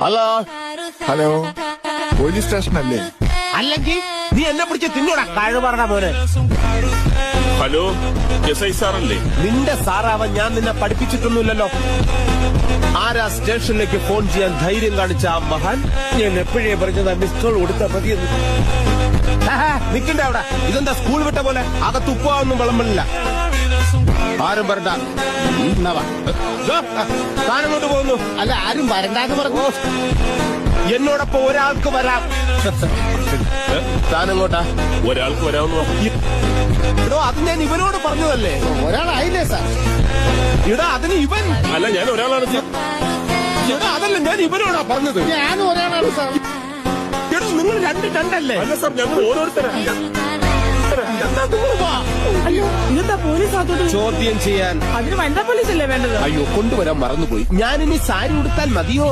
Hello hello police station അല്ലേ? അല്ലെങ്കിൽ നീ എന്നെ പിടിച്ച് തിന്നൂടാ കഴിവറട പോലെ. ഹലോ എസ് ഐ സാറല്ലേ? നിന്റെ സാറാവൻ ഞാൻ നിന്നെ പഠിപ്പിച്ചിട്ടൊന്നുമില്ലല്ലോ. ആരാ സ്റ്റേഷനിലേക്ക് ഫോൺ ചെയ്യാൻ ധൈര്യം കാണിച്ച ആ മഹാൻ? ഞാൻ എപ്പോഴേ പറഞ്ഞതാ മിസ് കോൾ കൊടുത്താ മതിയെന്ന്. നിക്കണ്ട അവിടെ. ഇതെന്താ സ്കൂൾ വിട്ട പോലെ? അകത്ത് ഉപ്പാവൊന്നും വിളമ്പില്ല. ആരും വരണ്ട. താനങ്ങോട്ട് പോകുന്നു. അല്ല, ആരും വരണ്ടാന്ന് പറഞ്ഞു. എന്നോടൊപ്പം ഒരാൾക്ക് വരാം. താനങ്ങോട്ടാ? ഒരാൾക്ക് വരാമെന്ന് പറഞ്ഞു. ഇടോ, അത് ഞാൻ ഇവനോട് പറഞ്ഞതല്ലേ. ഒരാളായില്ലേ സാർ? ഇടാ, അതിന് ഇവൻ അല്ല, ഞാൻ ഒരാളാണ് സാർ. ഇടാ, അതല്ല ഞാൻ ഇവനോടാ പറഞ്ഞത്. ഞാനും ഒരാളാണ് സാർ. ഇടോ, നിങ്ങൾ രണ്ടല്ലേ? അല്ല സാർ, ഞങ്ങൾ ഓരോരുത്തരാ. അയ്യോ, ഇതെന്താ പോലീസ് അകത്തോട്ട്? ചോദ്യം ചെയ്യാൻ. അതിന് വനിതാ പോലീസ് അല്ലേ വേണ്ടത്? അയ്യോ, കൊണ്ടുവരാൻ മറന്നുപോയി. ഞാനിനി സാരി ഉടുത്താൽ മതിയോ?